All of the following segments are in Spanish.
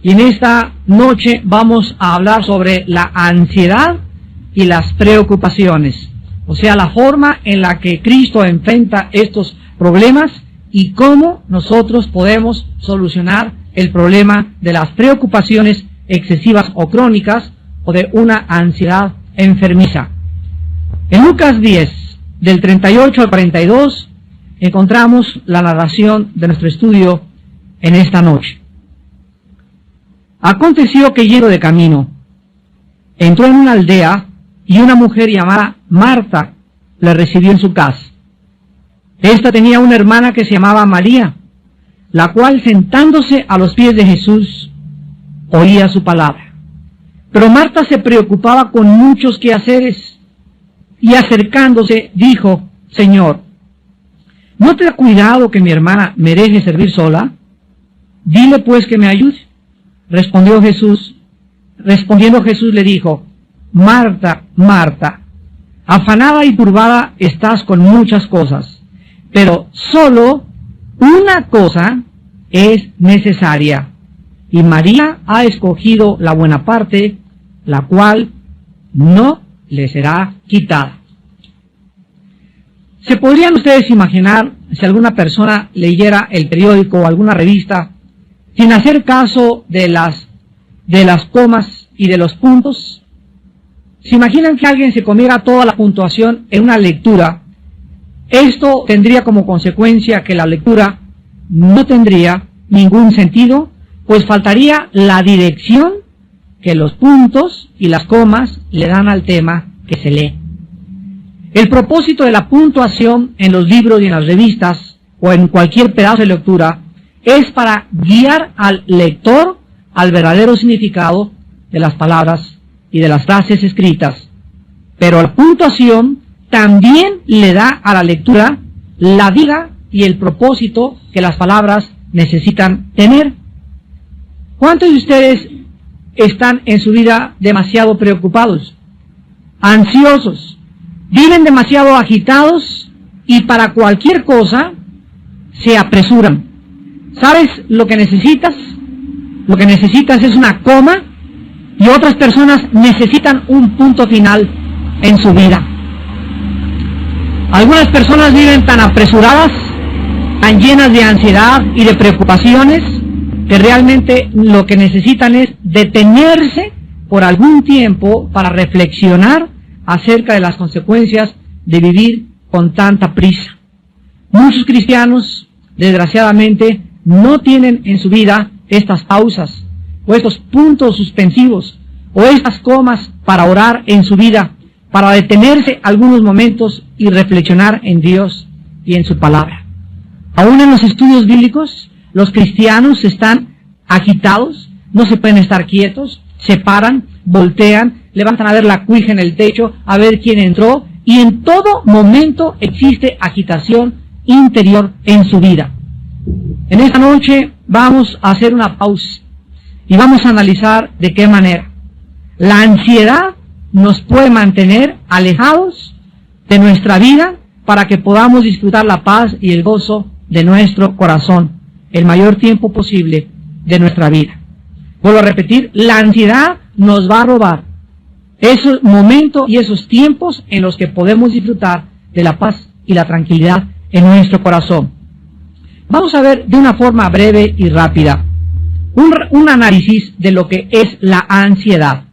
Y en esta noche vamos a hablar sobre la ansiedad y las preocupaciones. O sea, la forma en la que Cristo enfrenta estos problemas y cómo nosotros podemos solucionar el problema de las preocupaciones excesivas o crónicas o de una ansiedad enfermiza. En Lucas 10, del 38 al 42, encontramos la narración de nuestro estudio en esta noche. Aconteció que yendo de camino, entró en una aldea y una mujer llamada Marta le recibió en su casa. Esta tenía una hermana que se llamaba María, la cual sentándose a los pies de Jesús, oía su palabra. Pero Marta se preocupaba con muchos quehaceres y acercándose dijo: Señor, ¿no te da cuidado que mi hermana me deje servir sola? Dile pues que me ayude. Respondiendo Jesús le dijo: Marta, Marta, afanada y turbada estás con muchas cosas, pero solo una cosa es necesaria, y María ha escogido la buena parte, la cual no le será quitada. ¿Se podrían ustedes imaginar si alguna persona leyera el periódico o alguna revista sin hacer caso de las comas y de los puntos? ¿Se imaginan que alguien se comiera toda la puntuación en una lectura? Esto tendría como consecuencia que la lectura no tendría ningún sentido, pues faltaría la dirección que los puntos y las comas le dan al tema que se lee. El propósito de la puntuación en los libros y en las revistas o en cualquier pedazo de lectura es para guiar al lector al verdadero significado de las palabras y de las frases escritas. Pero la puntuación también le da a la lectura la vida y el propósito que las palabras necesitan tener. ¿Cuántos de ustedes están en su vida demasiado preocupados, ansiosos, viven demasiado agitados y para cualquier cosa se apresuran? ¿Sabes lo que necesitas? Lo que necesitas es una coma, y otras personas necesitan un punto final en su vida. Algunas personas viven tan apresuradas, tan llenas de ansiedad y de preocupaciones, que realmente lo que necesitan es detenerse por algún tiempo para reflexionar acerca de las consecuencias de vivir con tanta prisa. Muchos cristianos, desgraciadamente, no tienen en su vida estas pausas, o estos puntos suspensivos, o estas comas para orar en su vida, para detenerse algunos momentos y reflexionar en Dios y en su palabra. Aún en los estudios bíblicos, los cristianos están agitados, no se pueden estar quietos, se paran, voltean, levantan a ver la cuija en el techo, a ver quién entró, y en todo momento existe agitación interior en su vida. En esta noche vamos a hacer una pausa y vamos a analizar de qué manera la ansiedad nos puede mantener alejados de nuestra vida para que podamos disfrutar la paz y el gozo de nuestro corazón el mayor tiempo posible de nuestra vida. Vuelvo a repetir, la ansiedad nos va a robar esos momentos y esos tiempos en los que podemos disfrutar de la paz y la tranquilidad en nuestro corazón. Vamos a ver de una forma breve y rápida un análisis de lo que es la ansiedad,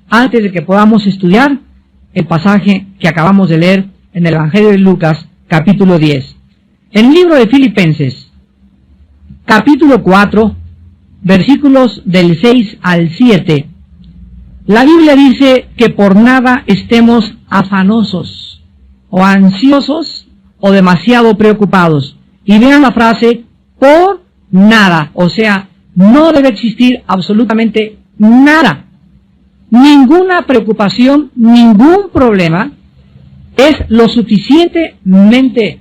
antes de que podamos estudiar el pasaje que acabamos de leer en el Evangelio de Lucas, capítulo 10. En el libro de Filipenses, capítulo 4, versículos del 6 al 7, la Biblia dice que por nada estemos afanosos, o ansiosos, o demasiado preocupados. Y vean la frase, por nada, o sea, no debe existir absolutamente nada. Ninguna preocupación, ningún problema es lo suficientemente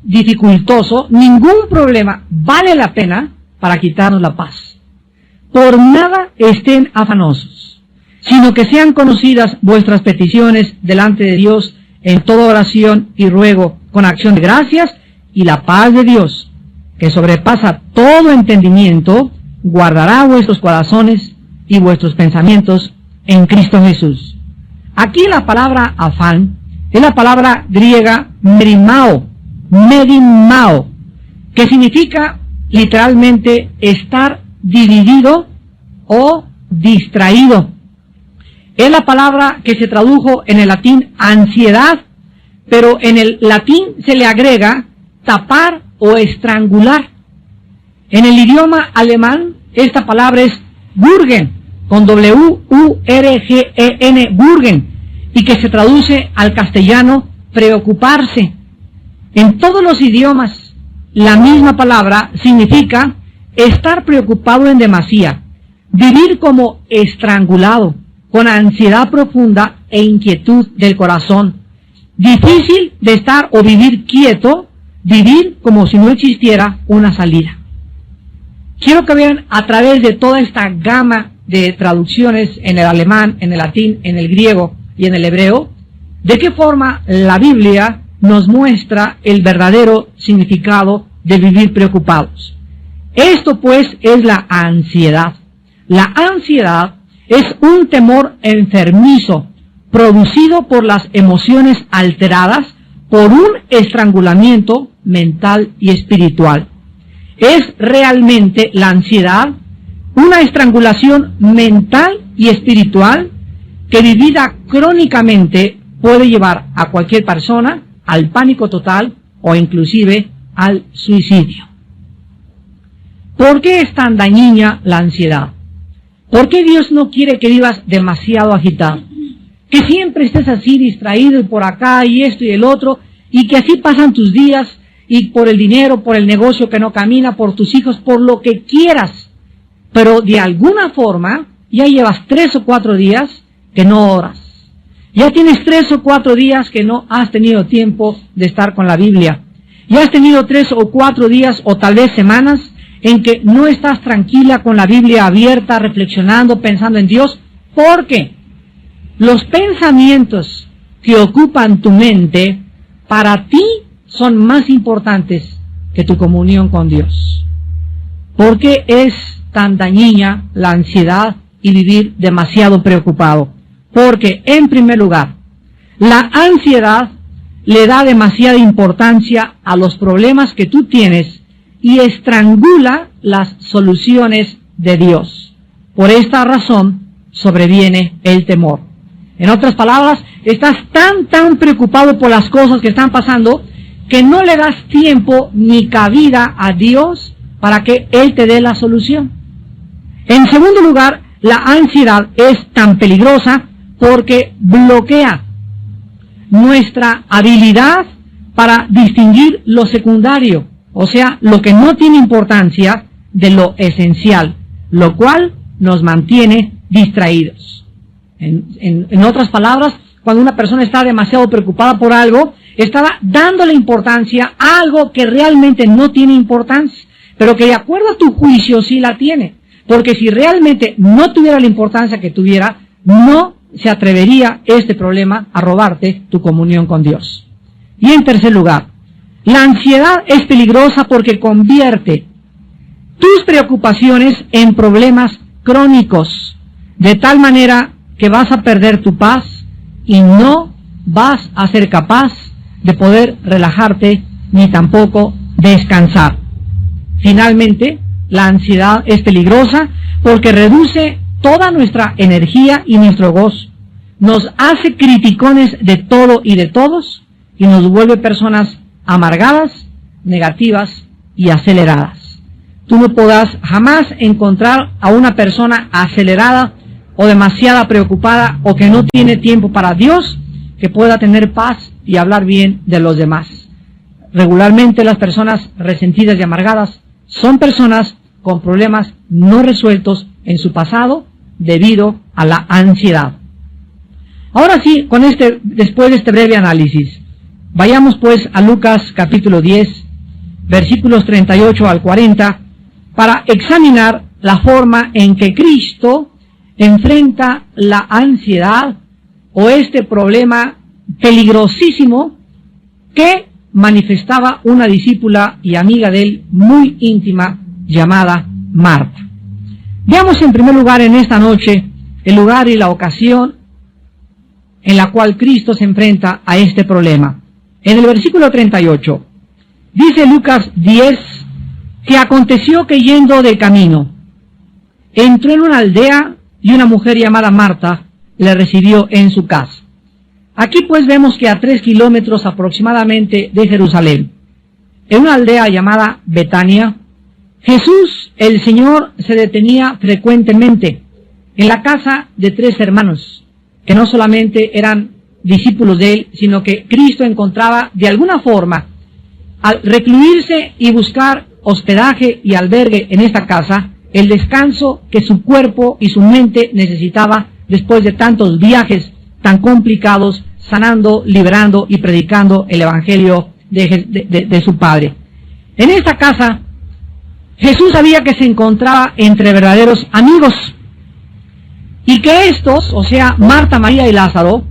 dificultoso, ningún problema vale la pena para quitarnos la paz. Por nada estén afanosos, sino que sean conocidas vuestras peticiones delante de Dios en toda oración y ruego con acción de gracias, y la paz de Dios, que sobrepasa todo entendimiento, guardará vuestros corazones y vuestros pensamientos en Cristo Jesús. Aquí la palabra afán es la palabra griega merimao, que significa literalmente estar dividido o distraído. Es la palabra que se tradujo en el latín ansiedad, pero en el latín se le agrega tapar o estrangular. En el idioma alemán esta palabra es Bürgen, con W-U-R-G-E-N, Bürgen, y que se traduce al castellano preocuparse. En todos los idiomas la misma palabra significa estar preocupado en demasía, vivir como estrangulado, con ansiedad profunda e inquietud del corazón, difícil de estar o vivir quieto, vivir como si no existiera una salida. Quiero que vean a través de toda esta gama de traducciones en el alemán, en el latín, en el griego y en el hebreo, de qué forma la Biblia nos muestra el verdadero significado de vivir preocupados. Esto pues es la ansiedad. La ansiedad es un temor enfermizo producido por las emociones alteradas por un estrangulamiento mental y espiritual. Es realmente la ansiedad una estrangulación mental y espiritual que vivida crónicamente puede llevar a cualquier persona al pánico total o inclusive al suicidio. ¿Por qué es tan dañina la ansiedad? ¿Por qué Dios no quiere que vivas demasiado agitado? Que siempre estés así distraído y por acá y esto y el otro, y que así pasan tus días, y por el dinero, por el negocio que no camina, por tus hijos, por lo que quieras. Pero de alguna forma ya llevas 3 o 4 días que no oras. Ya tienes 3 o 4 días que no has tenido tiempo de estar con la Biblia. Ya has tenido 3 o 4 días o tal vez semanas en que no estás tranquila con la Biblia abierta, reflexionando, pensando en Dios, porque los pensamientos que ocupan tu mente para ti son más importantes que tu comunión con Dios. ¿Por qué es tan dañina la ansiedad y vivir demasiado preocupado? Porque, en primer lugar, la ansiedad le da demasiada importancia a los problemas que tú tienes y estrangula las soluciones de Dios. Por esta razón sobreviene el temor. En otras palabras, estás tan preocupado por las cosas que están pasando que no le das tiempo ni cabida a Dios para que Él te dé la solución. En segundo lugar, la ansiedad es tan peligrosa porque bloquea nuestra habilidad para distinguir lo secundario, o sea, lo que no tiene importancia de lo esencial, lo cual nos mantiene distraídos. En otras palabras, cuando una persona está demasiado preocupada por algo, está dándole importancia a algo que realmente no tiene importancia, pero que de acuerdo a tu juicio sí la tiene. Porque si realmente no tuviera la importancia que tuviera, no se atrevería este problema a robarte tu comunión con Dios. Y en tercer lugar, la ansiedad es peligrosa porque convierte tus preocupaciones en problemas crónicos, de tal manera que vas a perder tu paz y no vas a ser capaz de poder relajarte ni tampoco descansar. Finalmente, la ansiedad es peligrosa porque reduce toda nuestra energía y nuestro gozo. Nos hace criticones de todo y de todos y nos vuelve personas amargadas, negativas y aceleradas. Tú no podrás jamás encontrar a una persona acelerada o demasiado preocupada o que no tiene tiempo para Dios que pueda tener paz y hablar bien de los demás. Regularmente las personas resentidas y amargadas son personas con problemas no resueltos en su pasado debido a la ansiedad. Ahora sí, después de este breve análisis, vayamos pues a Lucas capítulo 10, versículos 38 al 40, para examinar la forma en que Cristo enfrenta la ansiedad o este problema peligrosísimo que manifestaba una discípula y amiga de él muy íntima llamada Marta. Veamos en primer lugar en esta noche el lugar y la ocasión en la cual Cristo se enfrenta a este problema. En el versículo 38, dice Lucas 10, que aconteció que yendo del camino, entró en una aldea y una mujer llamada Marta le recibió en su casa. Aquí pues vemos que a 3 kilómetros aproximadamente de Jerusalén, en una aldea llamada Betania, Jesús, el Señor, se detenía frecuentemente en la casa de 3 hermanos, que no solamente eran discípulos de él, sino que Cristo encontraba de alguna forma, al recluirse y buscar hospedaje y albergue en esta casa, el descanso que su cuerpo y su mente necesitaba después de tantos viajes tan complicados, sanando, liberando y predicando el Evangelio de su Padre. En esta casa, Jesús sabía que se encontraba entre verdaderos amigos, y que estos, o sea, Marta, María y Lázaro,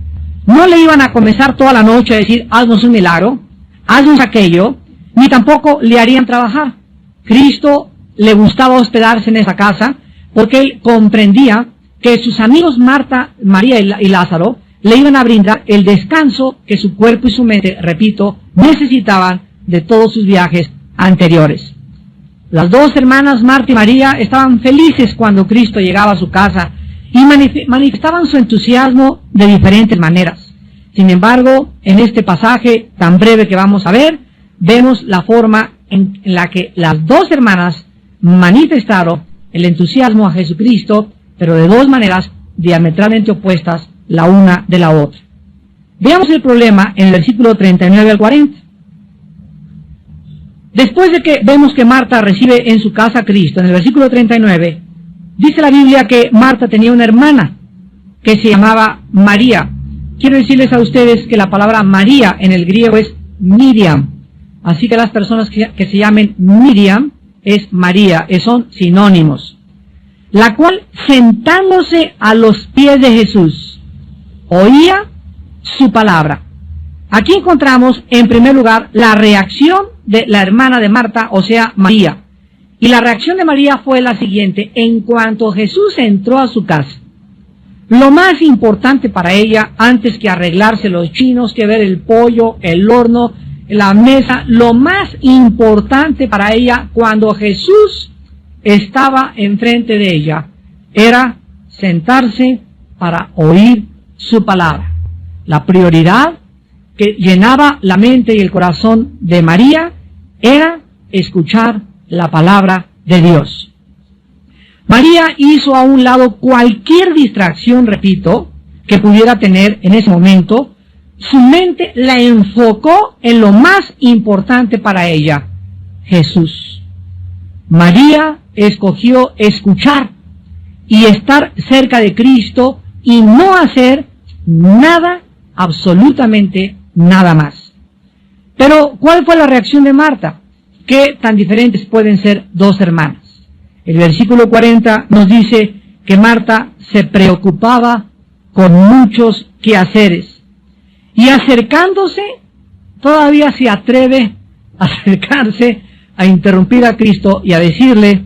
no le iban a comenzar toda la noche a decir, haznos un milagro, haznos aquello, ni tampoco le harían trabajar. Cristo le gustaba hospedarse en esa casa, porque él comprendía que sus amigos Marta, María y Lázaro le iban a brindar el descanso que su cuerpo y su mente, repito, necesitaban de todos sus viajes anteriores. Las 2 hermanas, Marta y María, estaban felices cuando Cristo llegaba a su casa y manifestaban su entusiasmo de diferentes maneras. Sin embargo, en este pasaje tan breve que vamos a ver, vemos la forma en la que las 2 hermanas manifestaron el entusiasmo a Jesucristo, pero de 2 maneras diametralmente opuestas la una de la otra. Veamos el problema en el versículo 39 al 40. Después de que vemos que Marta recibe en su casa a Cristo, en el versículo 39, dice la Biblia que Marta tenía una hermana que se llamaba María. Quiero decirles a ustedes que la palabra María en el griego es Miriam. Así que las personas que se llamen Miriam es María, son sinónimos. La cual, sentándose a los pies de Jesús, oía su palabra. Aquí encontramos, en primer lugar, la reacción de la hermana de Marta, o sea, María. Y la reacción de María fue la siguiente: en cuanto Jesús entró a su casa, lo más importante para ella, antes que arreglarse los chinos, que ver el pollo, el horno, la mesa, lo más importante para ella cuando Jesús estaba enfrente de ella, era sentarse para oír su palabra. La prioridad que llenaba la mente y el corazón de María era escuchar la palabra de Dios. María hizo a un lado cualquier distracción, repito, que pudiera tener en ese momento. Su mente la enfocó en lo más importante para ella, Jesús. María escogió escuchar y estar cerca de Cristo y no hacer nada, absolutamente nada más. Pero, ¿cuál fue la reacción de Marta? ¿Qué tan diferentes pueden ser 2 hermanas? El versículo 40 nos dice que Marta se preocupaba con muchos quehaceres. Y acercándose, todavía se atreve a acercarse, a interrumpir a Cristo y a decirle: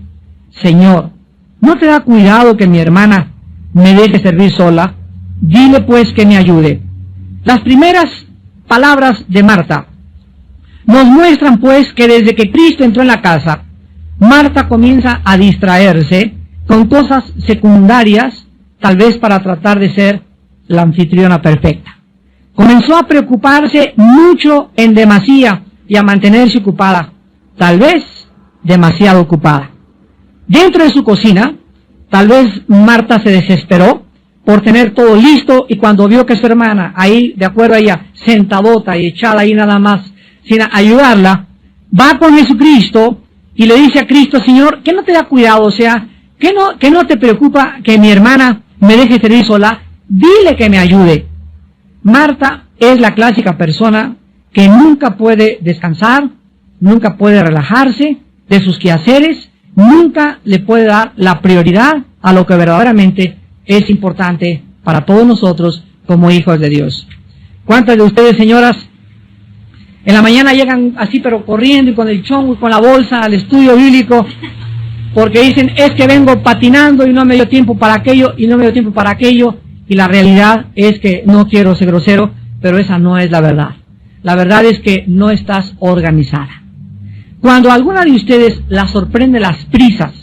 Señor, ¿no te da cuidado que mi hermana me deje servir sola? Dile pues que me ayude. Las primeras palabras de Marta nos muestran pues que desde que Cristo entró en la casa, Marta comienza a distraerse con cosas secundarias, tal vez para tratar de ser la anfitriona perfecta. Comenzó a preocuparse mucho en demasía y a mantenerse ocupada, tal vez demasiado ocupada. Dentro de su cocina, tal vez Marta se desesperó por tener todo listo, y cuando vio que su hermana, ahí, de acuerdo a ella, sentadota y echada ahí nada más, sin ayudarla, va con Jesucristo y le dice a Cristo: Señor, ¿qué no te da cuidado? O sea, ¿qué no te preocupa que mi hermana me deje servir sola? Dile que me ayude. Marta es la clásica persona que nunca puede descansar, nunca puede relajarse de sus quehaceres, nunca le puede dar la prioridad a lo que verdaderamente es importante para todos nosotros como hijos de Dios. ¿Cuántas de ustedes, señoras, En la mañana llegan así, pero corriendo y con el chongo y con la bolsa al estudio bíblico, porque dicen, es que vengo patinando y no me dio tiempo para aquello, y no me dio tiempo para aquello, y la realidad es que, no quiero ser grosero, pero esa no es la verdad. La verdad es que no estás organizada. Cuando alguna de ustedes la sorprende las prisas,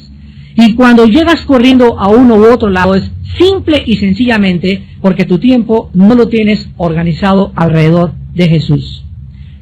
y cuando llegas corriendo a uno u otro lado, es simple y sencillamente porque tu tiempo no lo tienes organizado alrededor de Jesús.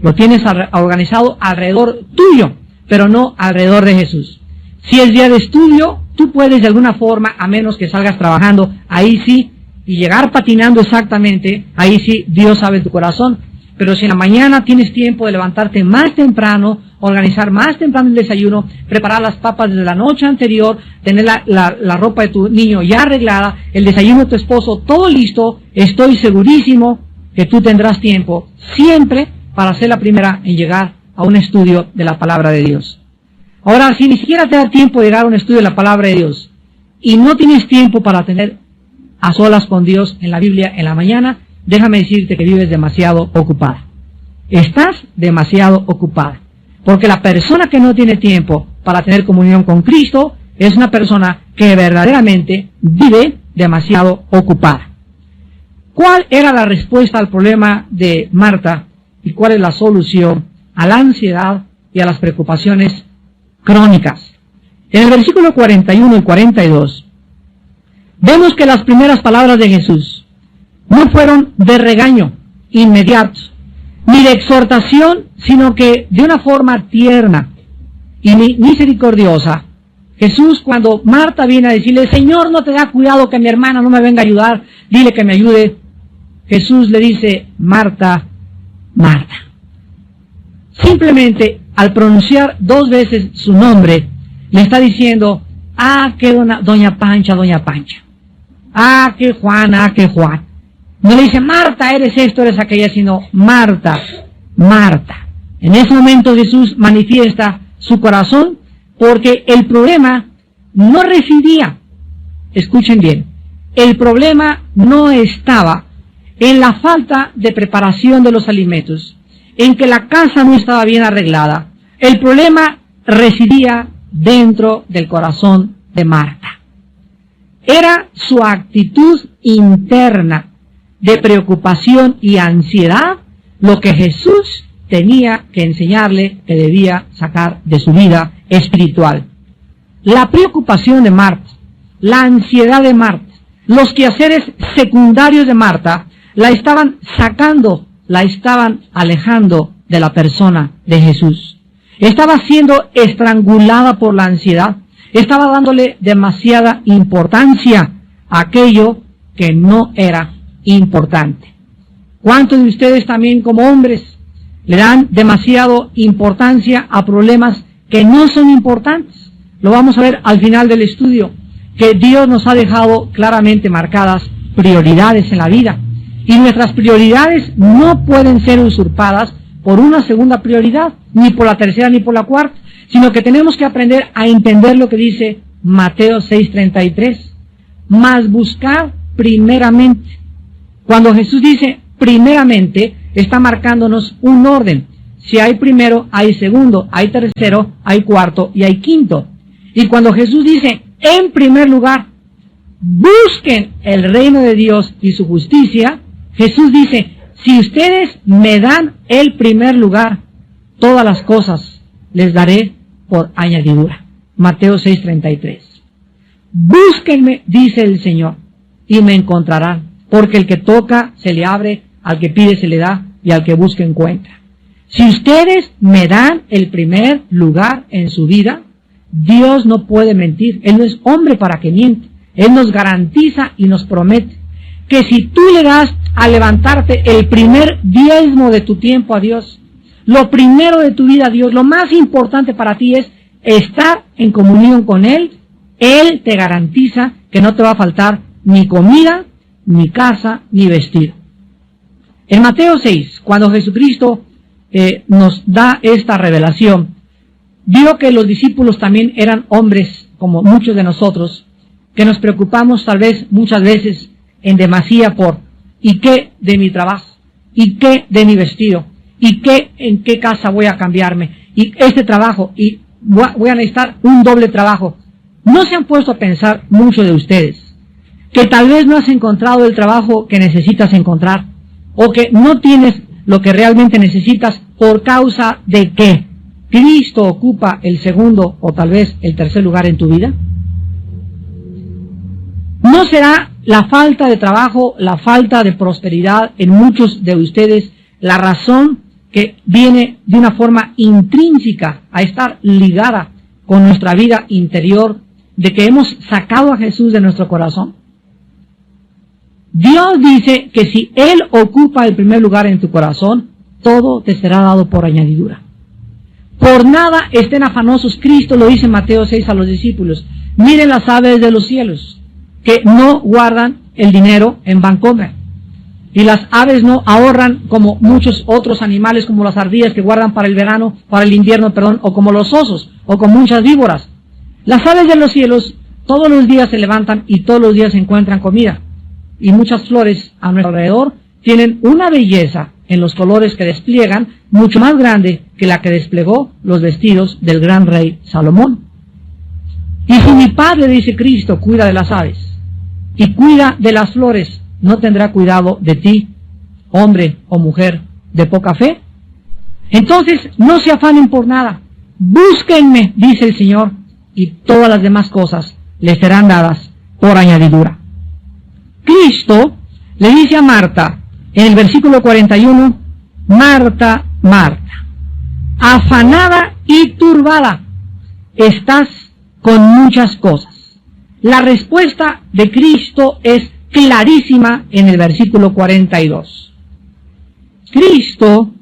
Lo tienes organizado alrededor tuyo, pero no alrededor de Jesús. Si es día de estudio, tú puedes de alguna forma, a menos que salgas trabajando, ahí sí, y llegar patinando exactamente, ahí sí, Dios sabe tu corazón. Pero si en la mañana tienes tiempo de levantarte más temprano, organizar más temprano el desayuno, preparar las papas desde la noche anterior, tener la ropa de tu niño ya arreglada, el desayuno de tu esposo, todo listo, estoy segurísimo que tú tendrás tiempo siempre para ser la primera en llegar a un estudio de la palabra de Dios. Ahora, si ni siquiera te da tiempo de llegar a un estudio de la palabra de Dios y no tienes tiempo para tener a solas con Dios en la Biblia en la mañana, déjame decirte que vives demasiado ocupada. Estás demasiado ocupada. Porque la persona que no tiene tiempo para tener comunión con Cristo es una persona que verdaderamente vive demasiado ocupada. ¿Cuál era la respuesta al problema de Marta y cuál es la solución a la ansiedad y a las preocupaciones crónicas? En el versículo 41 y 42 vemos que las primeras palabras de Jesús no fueron de regaño inmediato, ni de exhortación, sino que de una forma tierna y misericordiosa. Jesús, cuando Marta viene a decirle, Señor, no te da cuidado que mi hermana no me venga a ayudar, dile que me ayude. Jesús le dice, Marta, Marta. Simplemente al pronunciar 2 veces su nombre, le está diciendo, que doña Pancha, que Juan, que Juan. No le dice, Marta, eres esto, eres aquella, sino Marta, Marta. En ese momento Jesús manifiesta su corazón porque el problema no residía, escuchen bien, el problema no estaba en la falta de preparación de los alimentos, en que la casa no estaba bien arreglada. El problema residía dentro del corazón de Marta. Era su actitud interna de preocupación y ansiedad lo que Jesús tenía que enseñarle que debía sacar de su vida espiritual. La preocupación de Marta, la ansiedad de Marta, los quehaceres secundarios de Marta, la estaban sacando, la estaban alejando de la persona de Jesús. Estaba siendo estrangulada por la ansiedad, estaba dándole demasiada importancia a aquello que no era importante. ¿Cuántos de ustedes también como hombres le dan demasiado importancia a problemas que no son importantes? Lo vamos a ver al final del estudio, que Dios nos ha dejado claramente marcadas prioridades en la vida, y nuestras prioridades no pueden ser usurpadas por una segunda prioridad, ni por la tercera ni por la cuarta, sino que tenemos que aprender a entender lo que dice Mateo 6:33, mas buscar primeramente. Cuando Jesús dice primeramente, está marcándonos un orden. Si hay primero, hay segundo, hay tercero, hay cuarto y hay quinto. Y cuando Jesús dice, en primer lugar, busquen el reino de Dios y su justicia, Jesús dice, si ustedes me dan el primer lugar, todas las cosas les daré por añadidura. Mateo 6:33. Búsquenme, dice el Señor, y me encontrarán. Porque el que toca se le abre, al que pide se le da, y al que busca encuentra. Si ustedes me dan el primer lugar en su vida, Dios no puede mentir. Él no es hombre para que miente. Él nos garantiza y nos promete que si tú le das a levantarte el primer diezmo de tu tiempo a Dios, lo primero de tu vida a Dios, lo más importante para ti es estar en comunión con Él, Él te garantiza que no te va a faltar ni comida, ni casa, ni vestido. En Mateo 6, cuando Jesucristo nos da esta revelación, vio que los discípulos también eran hombres como muchos de nosotros, que nos preocupamos tal vez muchas veces en demasía por ¿y qué de mi trabajo? ¿Y qué de mi vestido? ¿Y en qué casa voy a cambiarme? Y este trabajo, y voy a necesitar un doble trabajo. ¿No se han puesto a pensar mucho de ustedes que tal vez no has encontrado el trabajo que necesitas encontrar, o que no tienes lo que realmente necesitas por causa de que Cristo ocupa el segundo o tal vez el tercer lugar en tu vida? ¿No será la falta de trabajo, la falta de prosperidad en muchos de ustedes la razón que viene de una forma intrínseca a estar ligada con nuestra vida interior, de que hemos sacado a Jesús de nuestro corazón? Dios dice que si Él ocupa el primer lugar en tu corazón, todo te será dado por añadidura. Por nada estén afanosos. Cristo lo dice en Mateo 6 a los discípulos. Miren las aves de los cielos, que no guardan el dinero en Bancomer. Y las aves no ahorran como muchos otros animales, como las ardillas que guardan para el verano, para el invierno, o como los osos, o como muchas víboras. Las aves de los cielos todos los días se levantan y todos los días encuentran comida. Y muchas flores a nuestro alrededor tienen una belleza en los colores que despliegan mucho más grande que la que desplegó los vestidos del gran rey Salomón. Y si mi Padre, dice Cristo, cuida de las aves y cuida de las flores, ¿no tendrá cuidado de ti, hombre o mujer de poca fe? Entonces no se afanen por nada. Búsquenme, dice el Señor, y todas las demás cosas les serán dadas por añadidura. Cristo le dice a Marta, en el versículo 41, Marta, Marta, afanada y turbada, estás con muchas cosas. La respuesta de Cristo es clarísima en el versículo 42. Cristo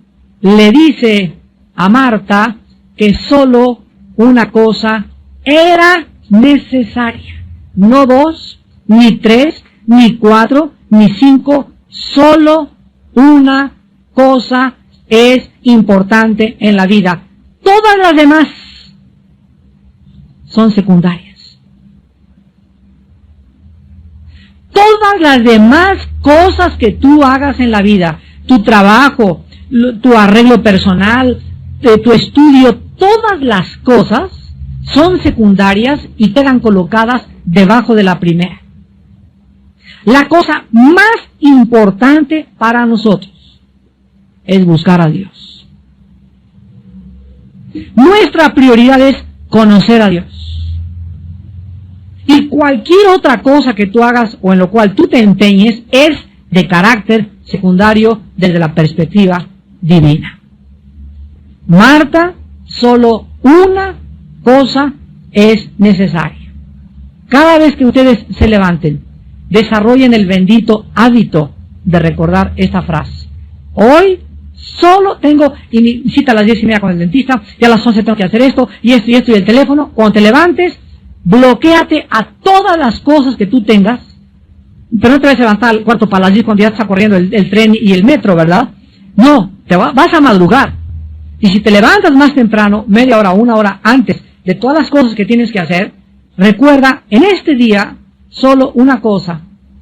le dice a Marta que solo una cosa era necesaria. No 2, ni 3, ni 4, ni 5, solo una cosa es importante en la vida. Todas las demás son secundarias. Todas las demás cosas que tú hagas en la vida, tu trabajo, tu arreglo personal, tu estudio, todas las cosas son secundarias y quedan colocadas debajo de la primera. La cosa más importante para nosotros es buscar a Dios. Nuestra prioridad es conocer a Dios. Y cualquier otra cosa que tú hagas o en lo cual tú te empeñes es de carácter secundario desde la perspectiva divina. Marta, solo una cosa es necesaria. Cada vez que ustedes se levanten, desarrollen el bendito hábito de recordar esta frase. Hoy solo tengo, y cita a las 10:30 con el dentista, y a las 11 tengo que hacer esto, y el teléfono. Cuando te levantes, bloquéate a todas las cosas que tú tengas, pero no te vas a levantar al cuarto para las 10 cuando ya está corriendo el tren y el metro, ¿verdad? No, vas a madrugar. Y si te levantas más temprano, media hora o una hora antes de todas las cosas que tienes que hacer, recuerda, en este día, solo una cosa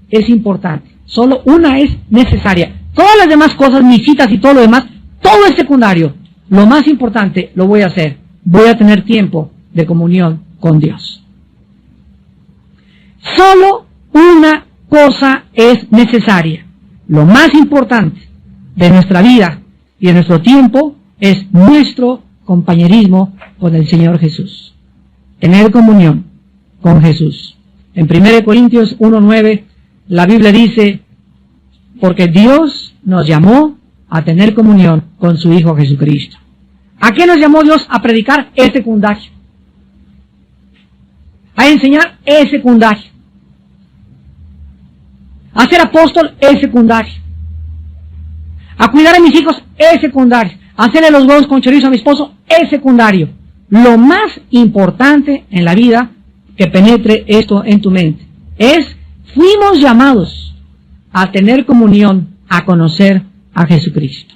es importante, solo una es necesaria. Todas las demás cosas, mis citas y todo lo demás, todo es secundario. Lo más importante lo voy a hacer. Voy a tener tiempo de comunión con Dios. Solo una cosa es necesaria. Lo más importante de nuestra vida y de nuestro tiempo es nuestro compañerismo con el Señor Jesús. Tener comunión con Jesús. En 1 Corintios 1:9, la Biblia dice, porque Dios nos llamó a tener comunión con su Hijo Jesucristo. ¿A qué nos llamó Dios? A predicar es secundario. A enseñar es secundario. A ser apóstol es secundario. A cuidar a mis hijos es secundario. A hacerle los huevos con chorizo a mi esposo es secundario. Lo más importante en la vida, que penetre esto en tu mente, es, fuimos llamados a tener comunión, a conocer a Jesucristo.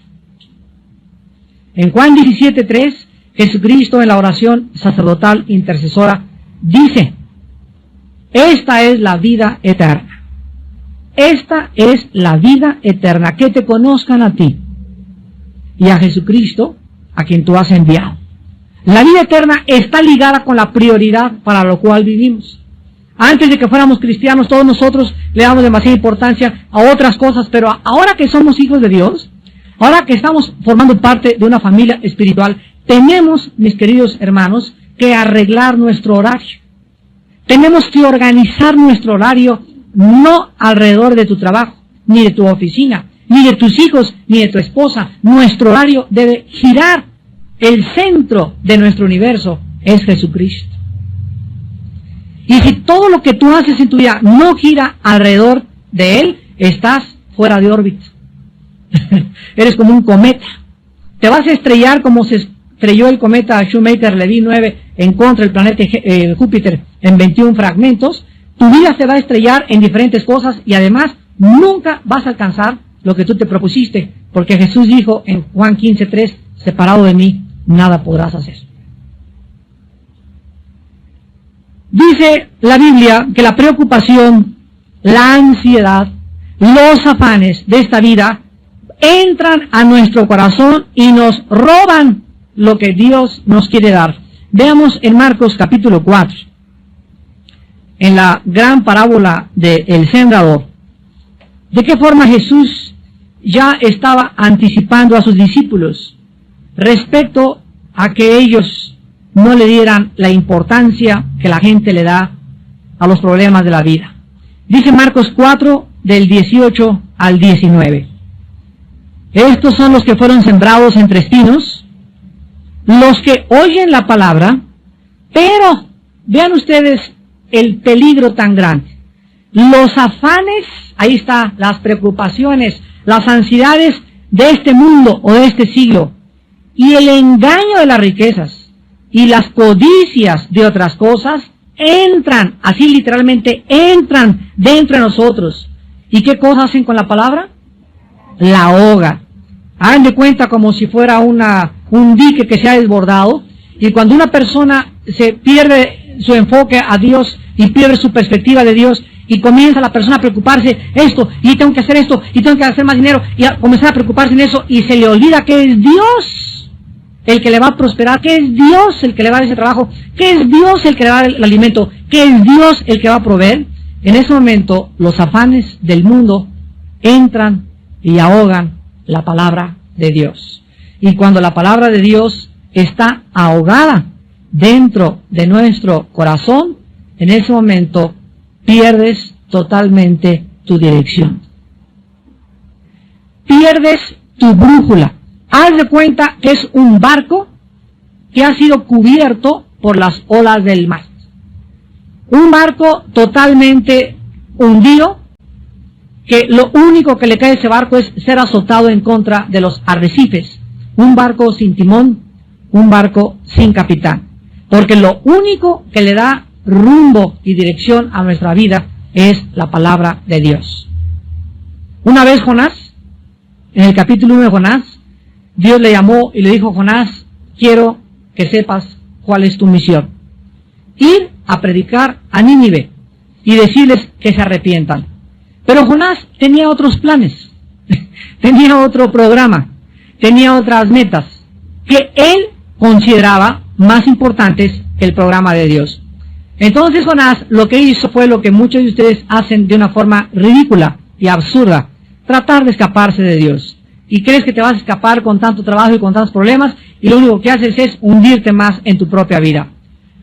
En Juan 17:3, Jesucristo en la oración sacerdotal intercesora dice, esta es la vida eterna. Esta es la vida eterna, que te conozcan a ti, y a Jesucristo, a quien tú has enviado. La vida eterna está ligada con la prioridad para lo cual vivimos. Antes de que fuéramos cristianos, todos nosotros le damos demasiada importancia a otras cosas, pero ahora que somos hijos de Dios, ahora que estamos formando parte de una familia espiritual, tenemos, mis queridos hermanos, que arreglar nuestro horario. Tenemos que organizar nuestro horario no alrededor de tu trabajo, ni de tu oficina, ni de tus hijos, ni de tu esposa. Nuestro horario debe girar. El centro de nuestro universo es Jesucristo. Y si todo lo que tú haces en tu vida no gira alrededor de Él, estás fuera de órbita. Eres como un cometa. Te vas a estrellar como se estrelló el cometa Shoemaker-Levy 9 en contra del planeta Júpiter en 21 fragmentos. Tu vida se va a estrellar en diferentes cosas y además nunca vas a alcanzar lo que tú te propusiste, porque Jesús dijo en Juan 15:3, separado de mí, nada podrás hacer. Dice la Biblia que la preocupación, la ansiedad, los afanes de esta vida entran a nuestro corazón y nos roban lo que Dios nos quiere dar. Veamos en Marcos capítulo 4, en la gran parábola del sembrador, de qué forma Jesús ya estaba anticipando a sus discípulos respecto a que ellos no le dieran la importancia que la gente le da a los problemas de la vida. Dice Marcos 4, del 18 al 19. Estos son los que fueron sembrados entre espinos, los que oyen la palabra, pero vean ustedes el peligro tan grande. Los afanes, ahí está, las preocupaciones, las ansiedades de este mundo o de este siglo, y el engaño de las riquezas y las codicias de otras cosas entran, así literalmente entran dentro de nosotros. ¿Y qué cosas hacen con la palabra? La ahogan. Hagan de cuenta como si fuera un dique que se ha desbordado, y cuando una persona se pierde su enfoque a Dios y pierde su perspectiva de Dios, y comienza la persona a preocuparse esto, y tengo que hacer esto, y tengo que hacer más dinero, y a comenzar a preocuparse en eso, y se le olvida que es Dios el que le va a prosperar, que es Dios el que le va a dar ese trabajo, que es Dios el que le va a dar el alimento, que es Dios el que va a proveer. En ese momento los afanes del mundo entran y ahogan la palabra de Dios. Y cuando la palabra de Dios está ahogada dentro de nuestro corazón, en ese momento pierdes totalmente tu dirección. Pierdes tu brújula. Haz de cuenta que es un barco que ha sido cubierto por las olas del mar. Un barco totalmente hundido, que lo único que le cae a ese barco es ser azotado en contra de los arrecifes. Un barco sin timón, un barco sin capitán. Porque lo único que le da rumbo y dirección a nuestra vida es la palabra de Dios. Una vez Jonás, en el capítulo 1 de Jonás, Dios le llamó y le dijo: Jonás, quiero que sepas cuál es tu misión. Ir a predicar a Nínive y decirles que se arrepientan. Pero Jonás tenía otros planes, tenía otro programa, tenía otras metas que él consideraba más importantes que el programa de Dios. Entonces Jonás lo que hizo fue lo que muchos de ustedes hacen de una forma ridícula y absurda: tratar de escaparse de Dios. Y crees que te vas a escapar con tanto trabajo y con tantos problemas, y lo único que haces es hundirte más en tu propia vida.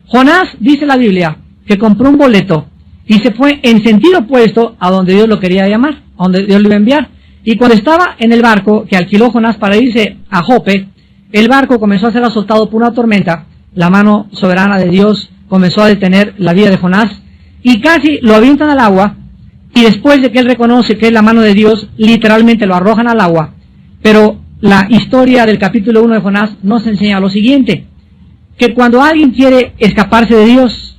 Jonás, dice la Biblia, que compró un boleto y se fue en sentido opuesto a donde Dios lo quería llamar, a donde Dios lo iba a enviar. Y cuando estaba en el barco que alquiló Jonás para irse a Jope, el barco comenzó a ser azotado por una tormenta. La mano soberana de Dios comenzó a detener la vida de Jonás y casi lo avientan al agua. Y después de que él reconoce que es la mano de Dios, literalmente lo arrojan al agua. Pero la historia del capítulo 1 de Jonás nos enseña lo siguiente: que cuando alguien quiere escaparse de Dios,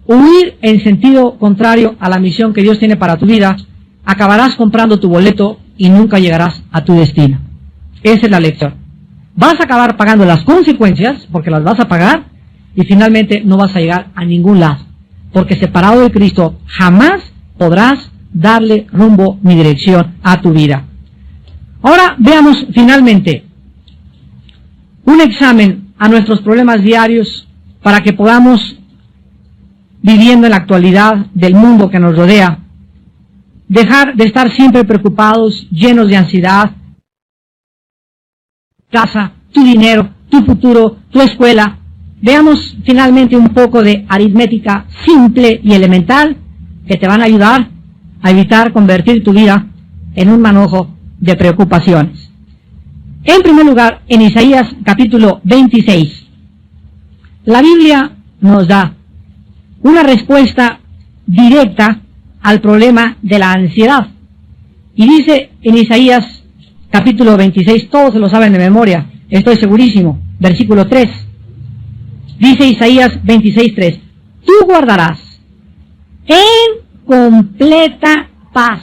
huir en sentido contrario a la misión que Dios tiene para tu vida, acabarás comprando tu boleto y nunca llegarás a tu destino. Esa es la lección. Vas a acabar pagando las consecuencias, porque las vas a pagar, y finalmente no vas a llegar a ningún lado, porque separado de Cristo jamás podrás darle rumbo ni dirección a tu vida. Ahora veamos finalmente un examen a nuestros problemas diarios para que podamos, viviendo en la actualidad del mundo que nos rodea, dejar de estar siempre preocupados, llenos de ansiedad, casa, tu dinero, tu futuro, tu escuela. Veamos finalmente un poco de aritmética simple y elemental que te van a ayudar a evitar convertir tu vida en un manojo de preocupaciones. En primer lugar, en Isaías capítulo 26, la Biblia nos da una respuesta directa al problema de la ansiedad. Y dice en Isaías capítulo 26, todos se lo saben de memoria, estoy segurísimo, versículo 3. Dice Isaías 26:3, tú guardarás en completa paz.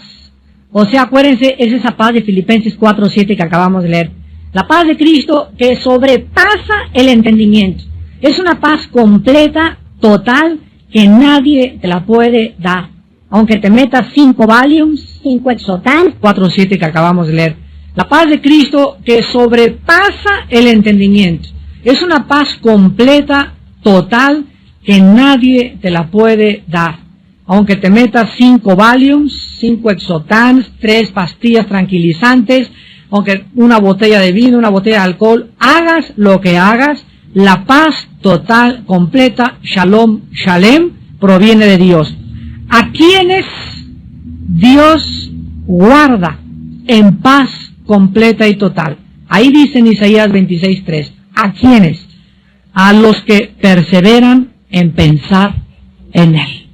O sea, acuérdense, es esa paz de Filipenses 4:7 que acabamos de leer. La paz de Cristo que sobrepasa el entendimiento. Es una paz completa, total, que nadie te la puede dar. Aunque te metas 5 Valiums, 5 Exotan, 4:7 que acabamos de leer. La paz de Cristo que sobrepasa el entendimiento. Es una paz completa, total, que nadie te la puede dar. Aunque te metas 5 Valiums, 5 Exotans, 3 pastillas tranquilizantes, aunque una botella de vino, una botella de alcohol, hagas lo que hagas, la paz total, completa, Shalom, Shalem, proviene de Dios. A quienes Dios guarda en paz completa y total. Ahí dice en Isaías 26:3. ¿A quiénes? A los que perseveran en pensar en Él.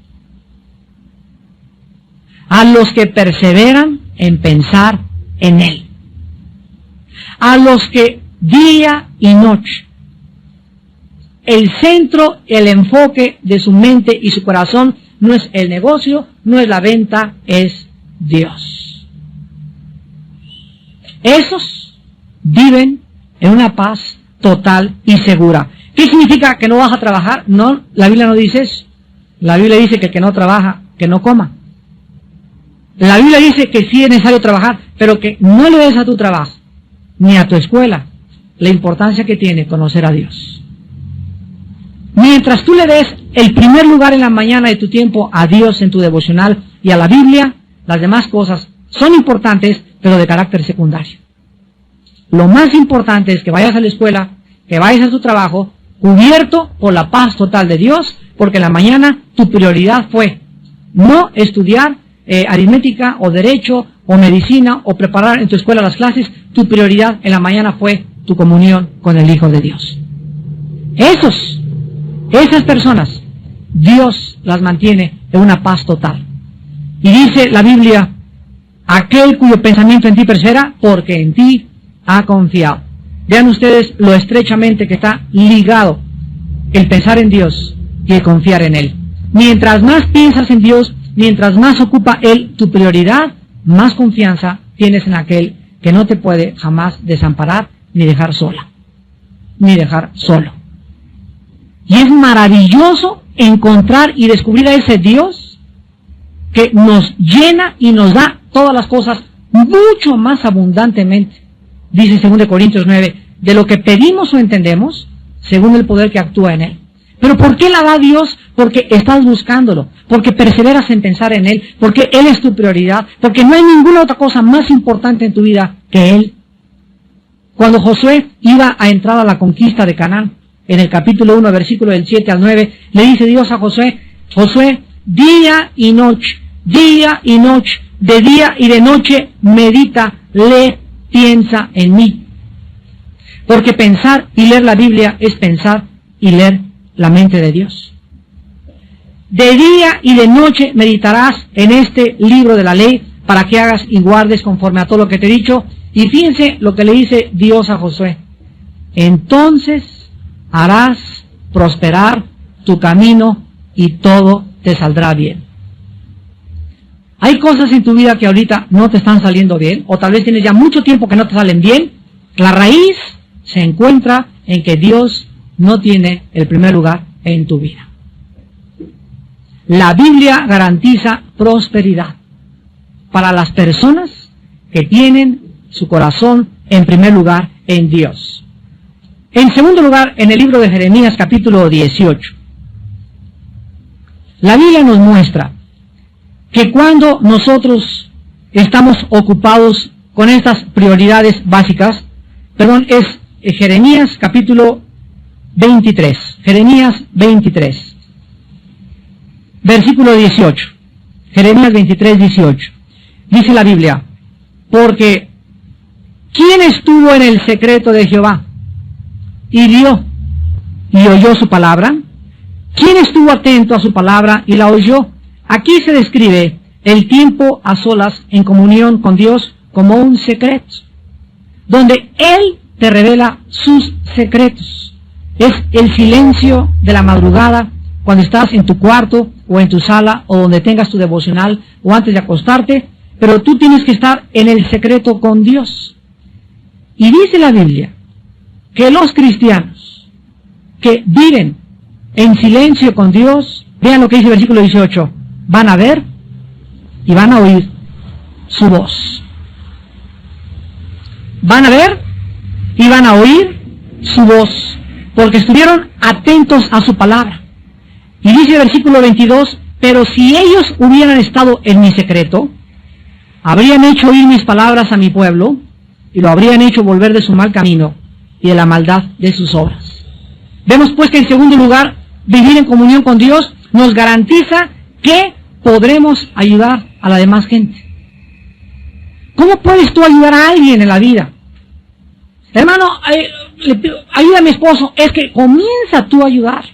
A los que perseveran en pensar en Él. A los que día y noche, el centro, el enfoque de su mente y su corazón no es el negocio, no es la venta, es Dios. Esos viven en una paz total y segura. ¿Qué significa que no vas a trabajar? No, la Biblia no dice eso. La Biblia dice que el que no trabaja, que no coma. La Biblia dice que sí es necesario trabajar, pero que no le des a tu trabajo, ni a tu escuela, la importancia que tiene conocer a Dios. Mientras tú le des el primer lugar en la mañana de tu tiempo a Dios en tu devocional y a la Biblia, las demás cosas son importantes, pero de carácter secundario. Lo más importante es que vayas a la escuela, que vayas a tu trabajo, cubierto por la paz total de Dios, porque en la mañana tu prioridad fue no estudiar aritmética o derecho o medicina o preparar en tu escuela las clases. Tu prioridad en la mañana fue tu comunión con el Hijo de Dios. Esas personas, Dios las mantiene en una paz total. Y dice la Biblia, aquel cuyo pensamiento en ti persevera, porque en ti ha confiado. Vean ustedes lo estrechamente que está ligado el pensar en Dios y el confiar en Él. Mientras más piensas en Dios, mientras más ocupa Él tu prioridad, más confianza tienes en aquel que no te puede jamás desamparar ni dejar sola, ni dejar solo. Y es maravilloso encontrar y descubrir a ese Dios que nos llena y nos da todas las cosas mucho más abundantemente. Dice 2 Corintios 9, de lo que pedimos o entendemos, según el poder que actúa en Él. ¿Pero por qué la da Dios? Porque estás buscándolo, porque perseveras en pensar en Él, porque Él es tu prioridad, porque no hay ninguna otra cosa más importante en tu vida que Él. Cuando Josué iba a entrar a la conquista de Canaán, en el capítulo 1, versículo del 7 al 9, le dice Dios a Josué, Josué, día y noche, de día y de noche, medita, lee, piensa en mí. Porque pensar y leer la Biblia es pensar y leer la mente de Dios. De día y de noche meditarás en este libro de la ley para que hagas y guardes conforme a todo lo que te he dicho. Y fíjense lo que le dice Dios a Josué. Entonces harás prosperar tu camino y todo te saldrá bien. Hay cosas en tu vida que ahorita no te están saliendo bien, o tal vez tienes ya mucho tiempo que no te salen bien. La raíz se encuentra en que Dios no tiene el primer lugar en tu vida. La Biblia garantiza prosperidad para las personas que tienen su corazón en primer lugar en Dios. En segundo lugar, en el libro de Jeremías capítulo 18, la Biblia nos muestra que cuando nosotros estamos ocupados con estas prioridades básicas, es Jeremías capítulo 23, Jeremías 23, versículo 18, Jeremías 23, 18, dice la Biblia, porque ¿quién estuvo en el secreto de Jehová y vio y oyó su palabra? ¿Quién estuvo atento a su palabra y la oyó? Aquí se describe el tiempo a solas en comunión con Dios como un secreto, donde Él te revela sus secretos. Es el silencio de la madrugada, cuando estás en tu cuarto o en tu sala o donde tengas tu devocional o antes de acostarte, pero tú tienes que estar en el secreto con Dios. Y dice la Biblia que los cristianos que viven en silencio con Dios, vean lo que dice el versículo 18, van a ver y van a oír su voz. Van a ver y van a oír su voz, porque estuvieron atentos a su palabra. Y dice el versículo 22, pero si ellos hubieran estado en mi secreto, habrían hecho oír mis palabras a mi pueblo, y lo habrían hecho volver de su mal camino y de la maldad de sus obras. Vemos pues que en segundo lugar, vivir en comunión con Dios nos garantiza que podremos ayudar a la demás gente. ¿Cómo puedes tú ayudar a alguien en la vida? Hermano, ayuda a mi esposo. Es que comienza tú a ayudar.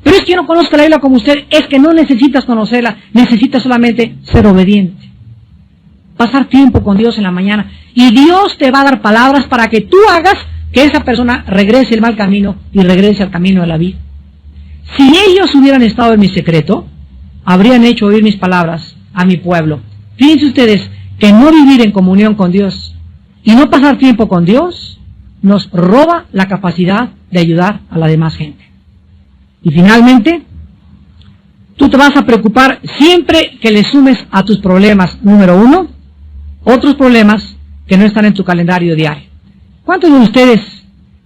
Pero es que yo no conozco la Biblia como usted. Es que no necesitas conocerla. Necesitas solamente ser obediente. Pasar tiempo con Dios en la mañana. Y Dios te va a dar palabras para que tú hagas que esa persona regrese el mal camino y regrese al camino de la vida. Si ellos hubieran estado en mi secreto, habrían hecho oír mis palabras a mi pueblo. Fíjense ustedes que no vivir en comunión con Dios y no pasar tiempo con Dios nos roba la capacidad de ayudar a la demás gente. Y finalmente, tú te vas a preocupar siempre que le sumes a tus problemas, número uno, otros problemas que no están en tu calendario diario. ¿Cuántos de ustedes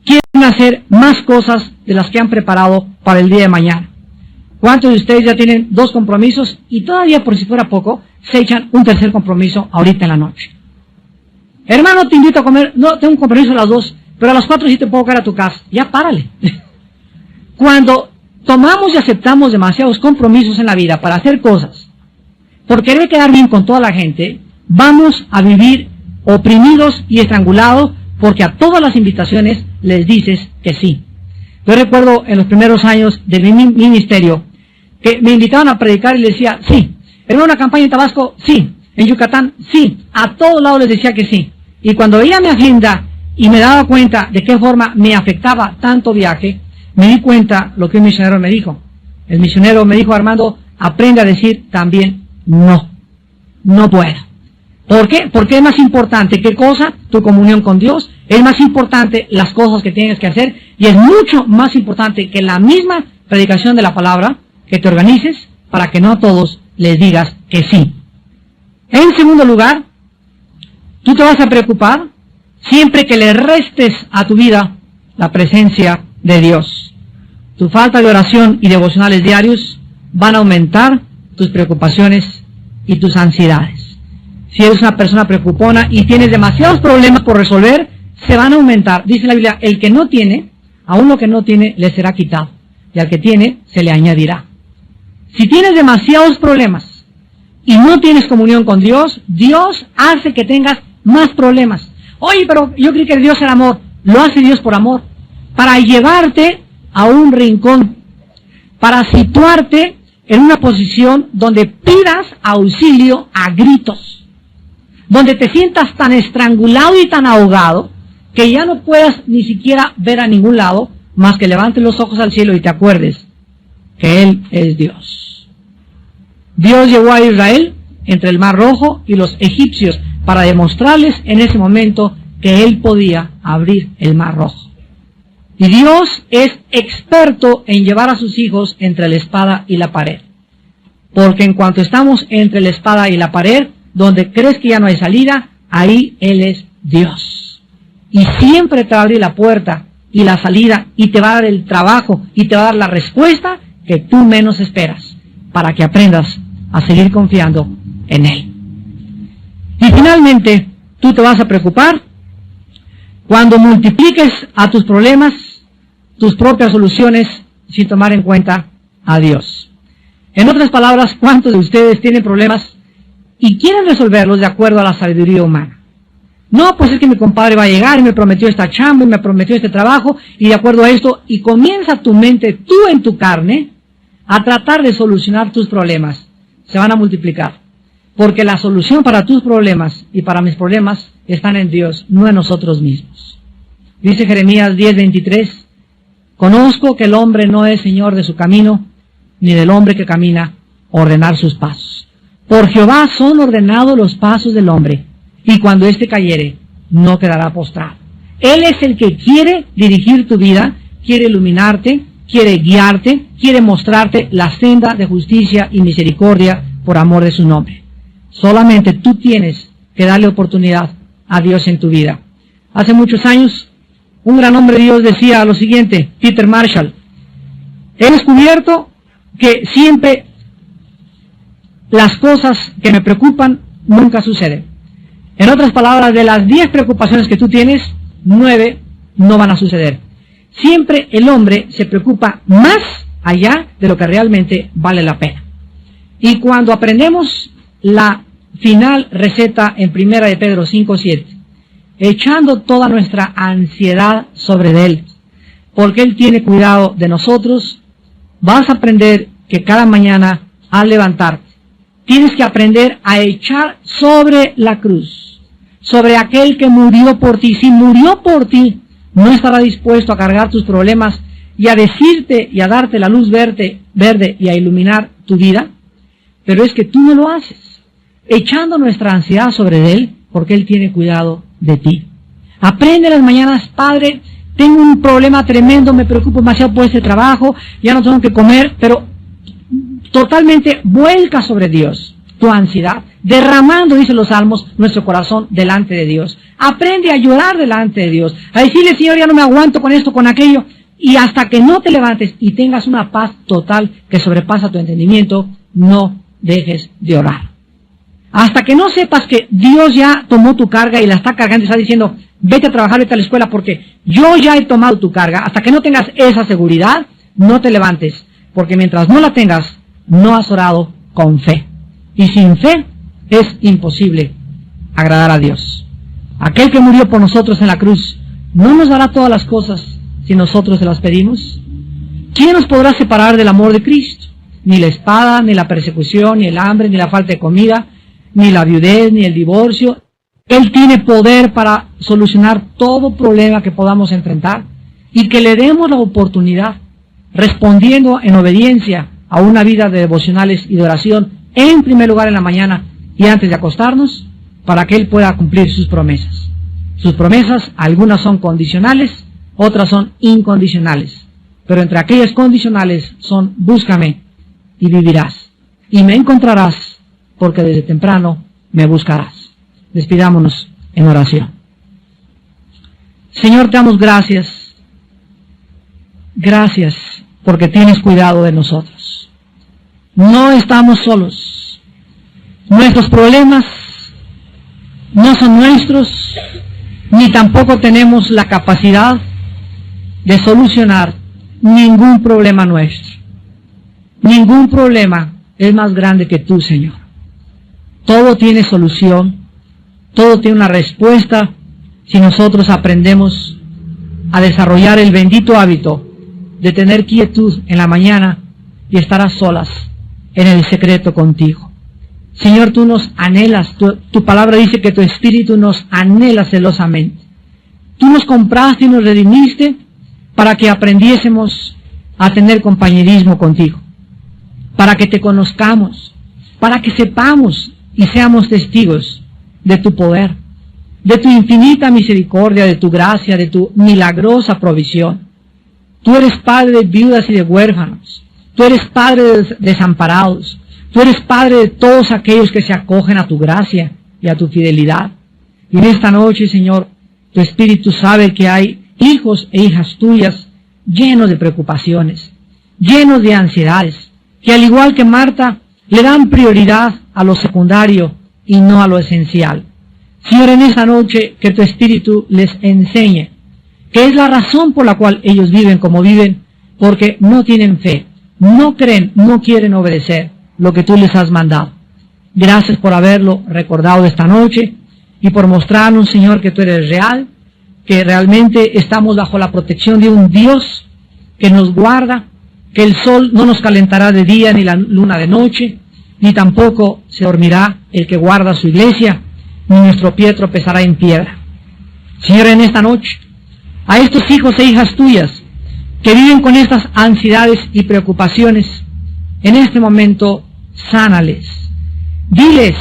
quieren hacer más cosas de las que han preparado para el día de mañana? ¿Cuántos de ustedes ya tienen 2 compromisos y todavía, por si fuera poco, se echan un tercer compromiso ahorita en la noche? Hermano, te invito a comer. No, tengo un compromiso a las 2, pero a las 4 sí te puedo caer a tu casa. Ya párale. Cuando tomamos y aceptamos demasiados compromisos en la vida para hacer cosas, por querer quedar bien con toda la gente, vamos a vivir oprimidos y estrangulados porque a todas las invitaciones les dices que sí. Yo recuerdo en los primeros años de mi ministerio que me invitaban a predicar y les decía, sí. En una campaña en Tabasco, sí. En Yucatán, sí. A todos lados les decía que sí. Y cuando veía mi agenda y me daba cuenta de qué forma me afectaba tanto viaje, me di cuenta lo que un misionero me dijo. El misionero me dijo, Armando, aprende a decir también no. No puedo. ¿Por qué? Porque es más importante, ¿qué cosa? Tu comunión con Dios. Es más importante las cosas que tienes que hacer. Y es mucho más importante que la misma predicación de la palabra, que te organices para que no a todos les digas que sí. En segundo lugar, tú te vas a preocupar siempre que le restes a tu vida la presencia de Dios. Tu falta de oración y devocionales diarios van a aumentar tus preocupaciones y tus ansiedades. Si eres una persona preocupona y tienes demasiados problemas por resolver, se van a aumentar. Dice la Biblia, el que no tiene, aún lo que no tiene, le será quitado. Y al que tiene, se le añadirá. Si tienes demasiados problemas y no tienes comunión con Dios, Dios hace que tengas más problemas. Oye, pero yo creí que Dios era amor. Lo hace Dios por amor. Para llevarte a un rincón. Para situarte en una posición donde pidas auxilio a gritos. Donde te sientas tan estrangulado y tan ahogado que ya no puedas ni siquiera ver a ningún lado más que levantes los ojos al cielo y te acuerdes que Él es Dios. Dios llevó a Israel entre el Mar Rojo y los egipcios para demostrarles en ese momento que Él podía abrir el Mar Rojo. Y Dios es experto en llevar a sus hijos entre la espada y la pared. Porque en cuanto estamos entre la espada y la pared, donde crees que ya no hay salida, ahí Él es Dios. Y siempre te va a abrir la puerta y la salida, y te va a dar el trabajo, y te va a dar la respuesta que tú menos esperas, para que aprendas a seguir confiando en Él. Y finalmente, tú te vas a preocupar cuando multipliques a tus problemas tus propias soluciones sin tomar en cuenta a Dios. En otras palabras, ¿cuántos de ustedes tienen problemas y quieren resolverlos de acuerdo a la sabiduría humana? No, pues es que mi compadre va a llegar y me prometió esta chamba y me prometió este trabajo y de acuerdo a esto, y comienza tu mente, tú en tu carne, a tratar de solucionar tus problemas. Se van a multiplicar. Porque la solución para tus problemas y para mis problemas están en Dios, no en nosotros mismos. Dice Jeremías 10:23, conozco que el hombre no es señor de su camino, ni del hombre que camina ordenar sus pasos. Por Jehová son ordenados los pasos del hombre, y cuando éste cayere, no quedará postrado. Él es el que quiere dirigir tu vida, quiere iluminarte, quiere guiarte, quiere mostrarte la senda de justicia y misericordia por amor de su nombre. Solamente tú tienes que darle oportunidad a Dios en tu vida. Hace muchos años, un gran hombre de Dios decía lo siguiente, Peter Marshall: he descubierto que siempre las cosas que me preocupan nunca suceden. En otras palabras, de las 10 preocupaciones que tú tienes, 9 no van a suceder. Siempre el hombre se preocupa más allá de lo que realmente vale la pena. Y cuando aprendemos la final receta en 1 de Pedro 5:7, echando toda nuestra ansiedad sobre Él, porque Él tiene cuidado de nosotros, vas a aprender que cada mañana al levantarte, tienes que aprender a echar sobre la cruz, sobre aquel que murió por ti. Si murió por ti, no estará dispuesto a cargar tus problemas y a decirte y a darte la luz verde y a iluminar tu vida, pero es que tú no lo haces, echando nuestra ansiedad sobre Él, porque Él tiene cuidado de ti. Aprende las mañanas: Padre, tengo un problema tremendo, me preocupo demasiado por este trabajo, ya no tengo que comer, pero totalmente vuelca sobre Dios tu ansiedad, derramando, dicen los salmos, nuestro corazón delante de Dios. Aprende a llorar delante de Dios, a decirle: Señor, ya no me aguanto con esto, con aquello, y hasta que no te levantes y tengas una paz total que sobrepasa tu entendimiento, no dejes de orar. Hasta que no sepas que Dios ya tomó tu carga y la está cargando y está diciendo: vete a trabajar, vete a la escuela porque yo ya he tomado tu carga. Hasta que no tengas esa seguridad, no te levantes, porque mientras no la tengas, no has orado con fe. Y sin fe es imposible agradar a Dios. Aquel que murió por nosotros en la cruz, ¿no nos dará todas las cosas si nosotros se las pedimos? ¿Quién nos podrá separar del amor de Cristo? Ni la espada, ni la persecución, ni el hambre, ni la falta de comida, ni la viudez, ni el divorcio. Él tiene poder para solucionar todo problema que podamos enfrentar, y que le demos la oportunidad, respondiendo en obediencia a una vida de devocionales y de oración, en primer lugar en la mañana y antes de acostarnos, para que Él pueda cumplir sus promesas. Sus promesas, algunas son condicionales, otras son incondicionales, pero entre aquellas condicionales son: búscame y vivirás, y me encontrarás, porque desde temprano me buscarás. Despidámonos en oración. Señor, te damos gracias. Gracias porque tienes cuidado de nosotros. No estamos solos. Nuestros problemas no son nuestros, ni tampoco tenemos la capacidad de solucionar ningún problema nuestro. Ningún problema es más grande que tú, Señor. Todo tiene solución, todo tiene una respuesta si nosotros aprendemos a desarrollar el bendito hábito de tener quietud en la mañana y estar a solas en el secreto contigo. Señor, tú nos anhelas, tu palabra dice que tu espíritu nos anhela celosamente. Tú nos compraste y nos redimiste para que aprendiésemos a tener compañerismo contigo, para que te conozcamos, para que sepamos y seamos testigos de tu poder, de tu infinita misericordia, de tu gracia, de tu milagrosa provisión. Tú eres Padre de viudas y de huérfanos. Tú eres Padre de desamparados. Tú eres Padre de todos aquellos que se acogen a tu gracia y a tu fidelidad. Y en esta noche, Señor, tu Espíritu sabe que hay hijos e hijas tuyas llenos de preocupaciones, llenos de ansiedades, que al igual que Marta, le dan prioridad a lo secundario y no a lo esencial. Señor, en esta noche que tu Espíritu les enseñe que es la razón por la cual ellos viven como viven, porque no tienen fe, no creen, no quieren obedecer lo que tú les has mandado. Gracias por haberlo recordado esta noche y por mostrarnos, Señor, que tú eres real, que realmente estamos bajo la protección de un Dios que nos guarda, que el sol no nos calentará de día ni la luna de noche, ni tampoco se dormirá el que guarda su iglesia, ni nuestro pie tropezará en piedra. Señor, en esta noche, a estos hijos e hijas tuyas que viven con estas ansiedades y preocupaciones, en este momento, sánales. Diles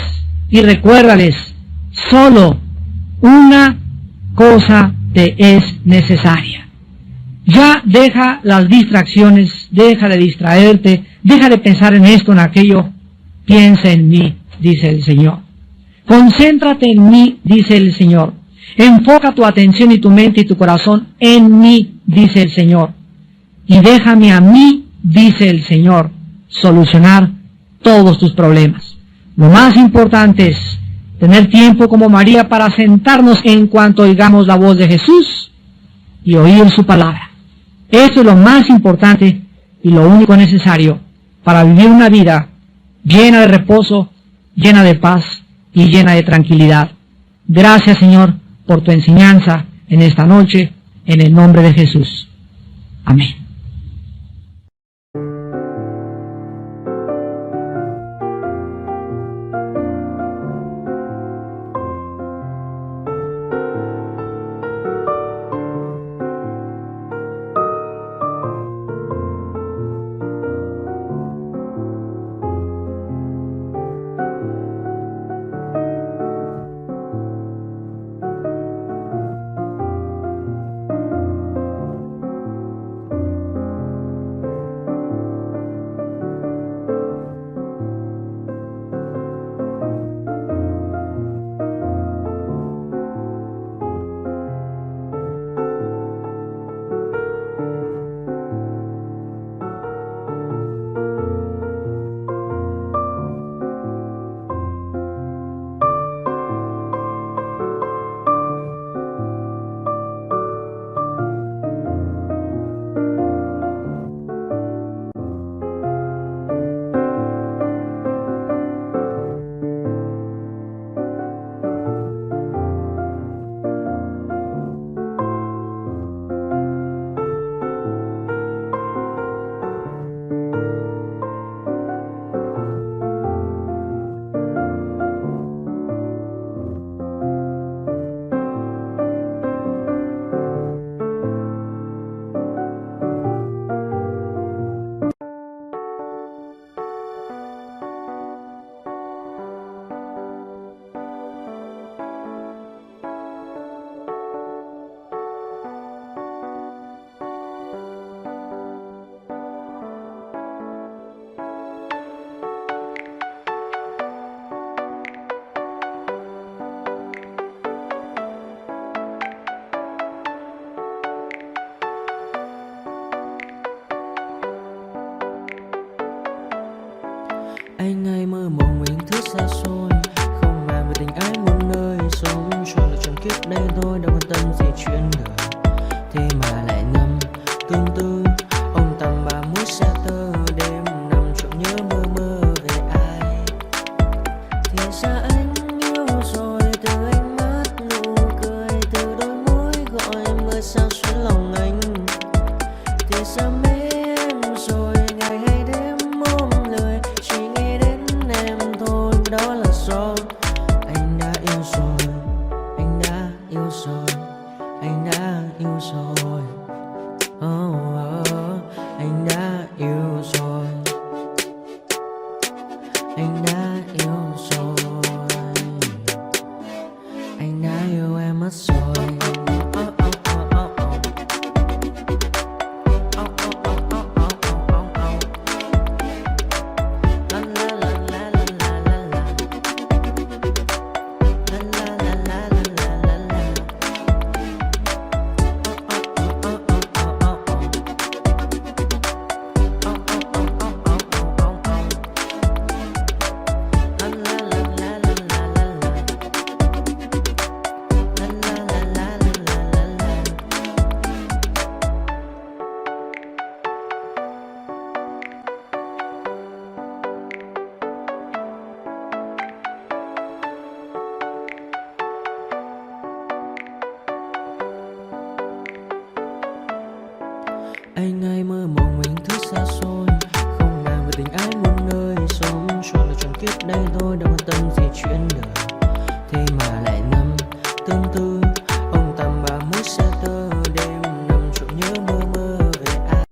y recuérdales, solo una cosa te es necesaria. Ya deja las distracciones, deja de distraerte, deja de pensar en esto, en aquello. Piensa en mí, dice el Señor. Concéntrate en mí, dice el Señor. Enfoca tu atención y tu mente y tu corazón en mí, dice el Señor. Y déjame a mí, dice el Señor, solucionar todos tus problemas. Lo más importante es tener tiempo como María para sentarnos en cuanto oigamos la voz de Jesús y oír su palabra. Eso es lo más importante y lo único necesario para vivir una vida llena de reposo, llena de paz y llena de tranquilidad. Gracias, Señor, por tu enseñanza en esta noche, en el nombre de Jesús. Amén. Anh hay mơ mộng về những thứ xa xôi, không màng về tình ái muôn nơi, sống cho là trọn kiếp đây thôi, đâu quan tâm gì chuyện đời. Thế mà lại ngâm tương tư ông tầm bà mũi xe tơ, đêm nằm trộm nhớ mơ mơ về ai. Thì ra anh yêu rồi, từ ánh mắt nụ cười, từ đôi môi gọi mưa sao xuyến lòng anh. Thì ra mê em rồi, ngày hay đêm ôm lời, chỉ nghĩ đến em thôi, đó là do anh đã yêu rồi, anh đã yêu rồi, anh đã yêu rồi. Anh đã yêu rồi, anh đã yêu rồi, anh đã yêu em mất rồi. kiếp đây tôi đâu quan tâm gì chuyện đời. Thế mà lại năm tương tư, ông tầm 30 xe tơ đêm nằm trộm nhớ mơ mơ về ai.